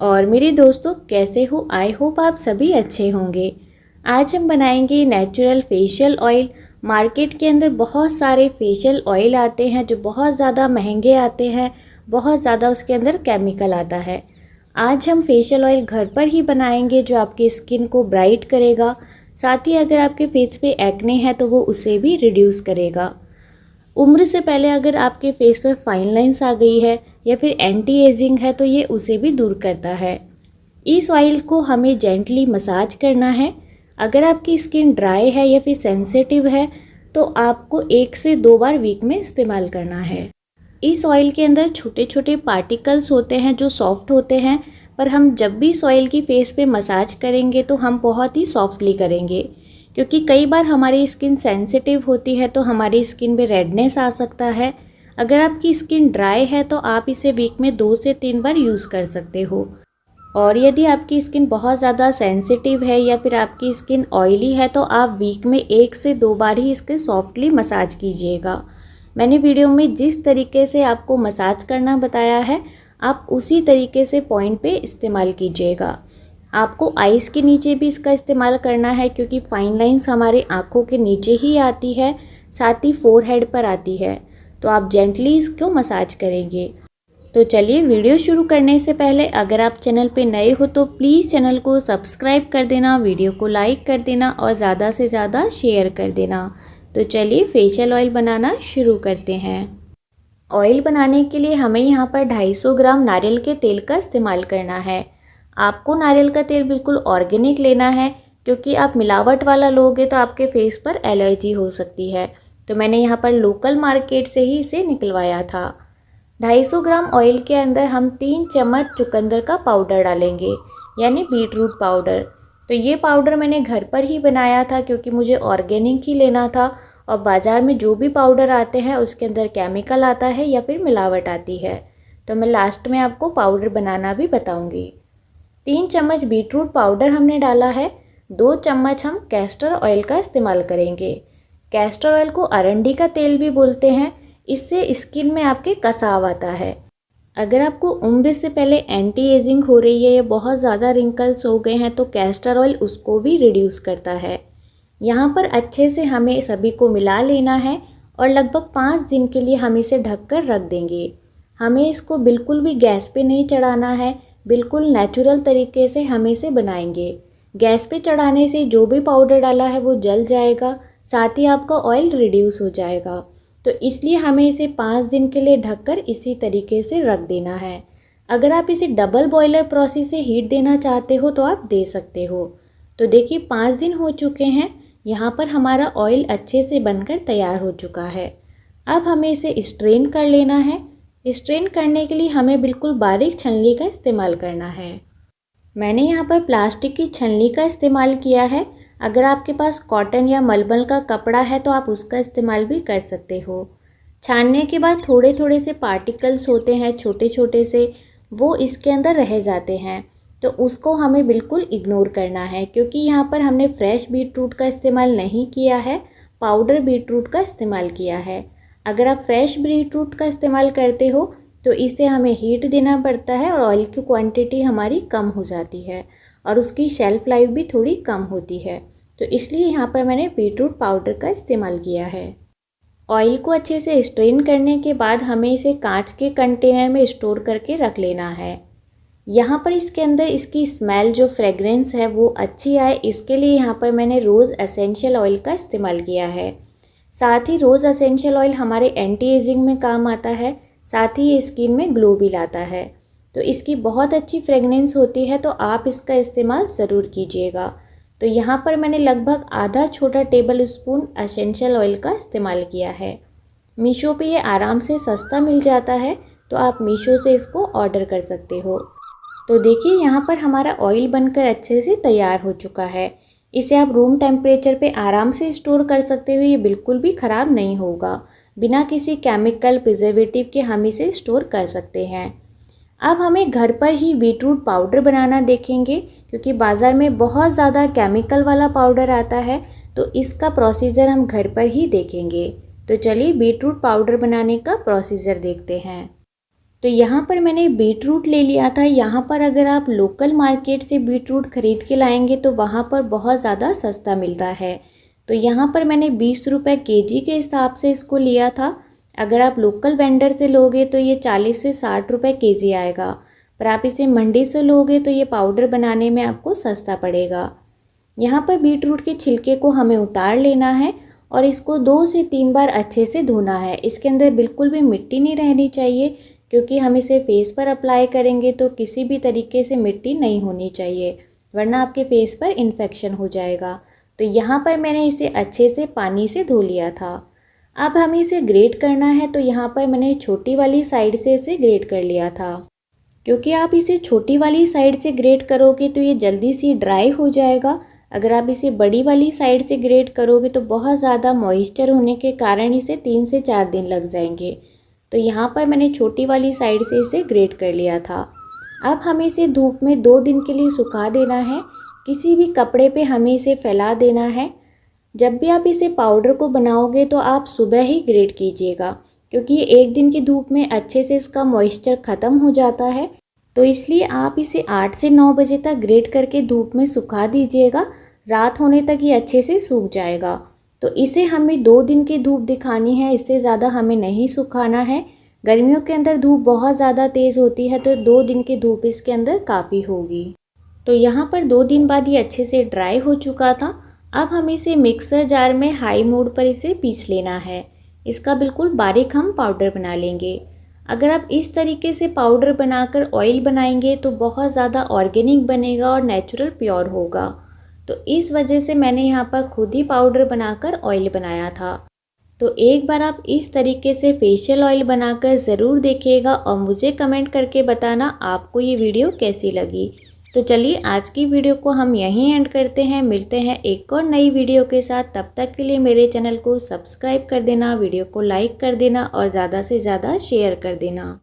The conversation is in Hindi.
और मेरे दोस्तों, कैसे हो? आई होप आप सभी अच्छे होंगे। आज हम बनाएंगे नेचुरल फेशियल ऑयल। मार्केट के अंदर बहुत सारे फेशियल ऑयल आते हैं जो बहुत ज़्यादा महंगे आते हैं, बहुत ज़्यादा उसके अंदर केमिकल आता है। आज हम फेशियल ऑयल घर पर ही बनाएंगे जो आपकी स्किन को ब्राइट करेगा, साथ ही अगर आपके फेस पे एक्ने है तो वो उसे भी रिड्यूस करेगा। उम्र से पहले अगर आपके फेस पर फाइन लाइंस आ गई है या फिर एंटी एजिंग है तो ये उसे भी दूर करता है। इस ऑयल को हमें जेंटली मसाज करना है। अगर आपकी स्किन ड्राई है या फिर सेंसिटिव है तो आपको 1 से 2 बार वीक में इस्तेमाल करना है। इस ऑयल के अंदर छोटे छोटे पार्टिकल्स होते हैं जो सॉफ्ट होते हैं, पर हम जब भी इस ऑयल की फेस पे मसाज करेंगे तो हम बहुत ही सॉफ्टली करेंगे, क्योंकि कई बार हमारी स्किन सेंसिटिव होती है तो हमारी स्किन पे रेडनेस आ सकता है। अगर आपकी स्किन ड्राई है तो आप इसे वीक में 2 से 3 बार यूज़ कर सकते हो। और यदि आपकी स्किन बहुत ज़्यादा सेंसिटिव है या फिर आपकी स्किन ऑयली है तो आप वीक में 1 से 2 बार ही इसके सॉफ्टली मसाज कीजिएगा। मैंने वीडियो में जिस तरीके से आपको मसाज करना बताया है, आप उसी तरीके से पॉइंट पे इस्तेमाल कीजिएगा। आपको आइज़ के नीचे भी इसका इस्तेमाल करना है, क्योंकि फाइन लाइंस हमारे आँखों के नीचे ही आती है, साथ ही फोरहेड पर आती है, तो आप जेंटली इसको मसाज करेंगे। तो चलिए, वीडियो शुरू करने से पहले अगर आप चैनल पे नए हो तो प्लीज़ चैनल को सब्सक्राइब कर देना, वीडियो को लाइक कर देना और ज़्यादा से ज़्यादा शेयर कर देना। तो चलिए फेशियल ऑयल बनाना शुरू करते हैं। ऑयल बनाने के लिए हमें यहाँ पर 250 ग्राम नारियल के तेल का इस्तेमाल करना है। आपको नारियल का तेल बिल्कुल ऑर्गेनिक लेना है, क्योंकि आप मिलावट वाला लोगे तो आपके फेस पर एलर्जी हो सकती है। तो मैंने यहाँ पर लोकल मार्केट से ही इसे निकलवाया था। 250 ग्राम ऑयल के अंदर हम 3 चम्मच चुकंदर का पाउडर डालेंगे, यानी बीटरूट पाउडर। तो ये पाउडर मैंने घर पर ही बनाया था, क्योंकि मुझे ऑर्गेनिक ही लेना था, और बाज़ार में जो भी पाउडर आते हैं उसके अंदर केमिकल आता है या फिर मिलावट आती है। तो मैं लास्ट में आपको पाउडर बनाना भी बताऊंगी। 3 चम्मच बीटरूट पाउडर हमने डाला है। 2 चम्मच हम कैस्टर ऑयल का इस्तेमाल करेंगे। कैस्टर ऑयल को अरंडी का तेल भी बोलते हैं। इससे स्किन में आपके कसाव आता है। अगर आपको उम्र से पहले एंटी एजिंग हो रही है या बहुत ज़्यादा रिंकल्स हो गए हैं तो कैस्टर ऑयल उसको भी रिड्यूस करता है। यहाँ पर अच्छे से हमें सभी को मिला लेना है और लगभग 5 दिन के लिए हम इसे ढककर रख देंगे। हमें इसको बिल्कुल भी गैस पे नहीं चढ़ाना है, बिल्कुल नेचुरल तरीके से हम इसे बनाएंगे। गैस पे चढ़ाने से जो भी पाउडर डाला है वो जल जाएगा, साथ ही आपका ऑयल रिड्यूस हो जाएगा। तो इसलिए हमें इसे 5 दिन के लिए ढककर इसी तरीके से रख देना है। अगर आप इसे डबल बॉयलर प्रोसेस से हीट देना चाहते हो तो आप दे सकते हो। तो देखिए 5 दिन हो चुके हैं, यहाँ पर हमारा ऑयल अच्छे से बनकर तैयार हो चुका है। अब हमें इसे स्ट्रेन कर लेना है। स्ट्रेन करने के लिए हमें बिल्कुल बारीक छलनी का इस्तेमाल करना है। मैंने यहाँ पर प्लास्टिक की छलनी का इस्तेमाल किया है। अगर आपके पास कॉटन या मलमल का कपड़ा है तो आप उसका इस्तेमाल भी कर सकते हो। छानने के बाद थोड़े थोड़े से पार्टिकल्स होते हैं छोटे छोटे से, वो इसके अंदर रह जाते हैं, तो उसको हमें बिल्कुल इग्नोर करना है, क्योंकि यहाँ पर हमने फ्रेश बीटरूट का इस्तेमाल नहीं किया है, पाउडर बीटरूट का इस्तेमाल किया है। अगर आप फ्रेश बीटरूट का इस्तेमाल करते हो तो इससे हमें हीट देना पड़ता है और ऑयल की क्वांटिटी हमारी कम हो जाती है और उसकी शेल्फ लाइफ भी थोड़ी कम होती है। तो इसलिए यहाँ पर मैंने बीटरूट पाउडर का इस्तेमाल किया है। ऑयल को अच्छे से स्ट्रेन करने के बाद हमें इसे कांच के कंटेनर में स्टोर करके रख लेना है। यहाँ पर इसके अंदर इसकी स्मेल जो फ्रेगरेंस है वो अच्छी आए, इसके लिए यहाँ पर मैंने रोज़ एसेंशियल ऑयल का इस्तेमाल किया है। साथ ही रोज़ एसेंशियल ऑयल हमारे एंटी एजिंग में काम आता है, साथ ही ये स्किन में ग्लो भी लाता है। तो इसकी बहुत अच्छी फ्रेगनेंस होती है, तो आप इसका इस्तेमाल ज़रूर कीजिएगा। तो यहाँ पर मैंने लगभग आधा छोटा टेबल स्पून एसेंशियल ऑयल का इस्तेमाल किया है। मीशो पे ये आराम से सस्ता मिल जाता है, तो आप मीशो से इसको ऑर्डर कर सकते हो। तो देखिए यहाँ पर हमारा ऑयल बनकर अच्छे से तैयार हो चुका है। इसे आप रूम टेम्परेचर पे आराम से स्टोर कर सकते हो, ये बिल्कुल भी ख़राब नहीं होगा। बिना किसी केमिकल प्रिजर्वेटिव के हम इसे स्टोर कर सकते हैं। अब हमें घर पर ही बीटरूट पाउडर बनाना देखेंगे, क्योंकि बाज़ार में बहुत ज़्यादा केमिकल वाला पाउडर आता है, तो इसका प्रोसीजर हम घर पर ही देखेंगे। तो चलिए बीटरूट पाउडर बनाने का प्रोसीजर देखते हैं। तो यहाँ पर मैंने बीट रूट ले लिया था। यहाँ पर अगर आप लोकल मार्केट से बीट रूट ख़रीद के लाएंगे तो वहाँ पर बहुत ज़्यादा सस्ता मिलता है। तो यहाँ पर मैंने 20 रुपये केजी के हिसाब से इसको लिया था। अगर आप लोकल वेंडर से लोगे तो ये 40 से 60 रुपये केजी आएगा, पर आप इसे मंडी से लोगे तो ये पाउडर बनाने में आपको सस्ता पड़ेगा। यहाँ पर बीट रूट के छिलके को हमें उतार लेना है और इसको 2 से 3 बार अच्छे से धोना है। इसके अंदर बिल्कुल भी मिट्टी नहीं रहनी चाहिए, क्योंकि हम इसे फेस पर अप्लाई करेंगे तो किसी भी तरीके से मिट्टी नहीं होनी चाहिए, वरना आपके फेस पर इन्फेक्शन हो जाएगा। तो यहाँ पर मैंने इसे अच्छे से पानी से धो लिया था। अब हमें इसे ग्रेट करना है, तो यहाँ पर मैंने छोटी वाली साइड से इसे ग्रेट कर लिया था। क्योंकि आप इसे छोटी वाली साइड से ग्रेट करोगे तो ये जल्दी सी ड्राई हो जाएगा। अगर आप इसे बड़ी वाली साइड से ग्रेट करोगे तो बहुत ज़्यादा मॉइस्चर होने के कारण इसे 3 से 4 दिन लग जाएंगे। तो यहाँ पर मैंने छोटी वाली साइड से इसे ग्रेट कर लिया था। अब हमें इसे धूप में 2 दिन के लिए सुखा देना है। किसी भी कपड़े पे हमें इसे फैला देना है। जब भी आप इसे पाउडर को बनाओगे तो आप सुबह ही ग्रेट कीजिएगा, क्योंकि 1 दिन की धूप में अच्छे से इसका मॉइस्चर ख़त्म हो जाता है। तो इसलिए आप इसे 8 से 9 बजे तक ग्रेट करके धूप में सुखा दीजिएगा। रात होने तक ये अच्छे से सूख जाएगा। तो इसे हमें 2 दिन की धूप दिखानी है, इससे ज़्यादा हमें नहीं सुखाना है। गर्मियों के अंदर धूप बहुत ज़्यादा तेज़ होती है, तो 2 दिन की धूप इसके अंदर काफ़ी होगी। तो यहाँ पर 2 दिन बाद ये अच्छे से ड्राई हो चुका था। अब हमें इसे मिक्सर जार में हाई मोड पर इसे पीस लेना है। इसका बिल्कुल बारीक हम पाउडर बना लेंगे। अगर आप इस तरीके से पाउडर बनाकर ऑयल बनाएंगे तो बहुत ज़्यादा ऑर्गेनिक बनेगा और नेचुरल प्योर होगा। तो इस वजह से मैंने यहाँ पर खुद ही पाउडर बनाकर ऑयल बनाया था। तो एक बार आप इस तरीके से फेशियल ऑयल बनाकर ज़रूर देखिएगा और मुझे कमेंट करके बताना आपको ये वीडियो कैसी लगी। तो चलिए आज की वीडियो को हम यहीं एंड करते हैं। मिलते हैं एक और नई वीडियो के साथ। तब तक के लिए मेरे चैनल को सब्सक्राइब कर देना, वीडियो को लाइक कर देना और ज़्यादा से ज़्यादा शेयर कर देना।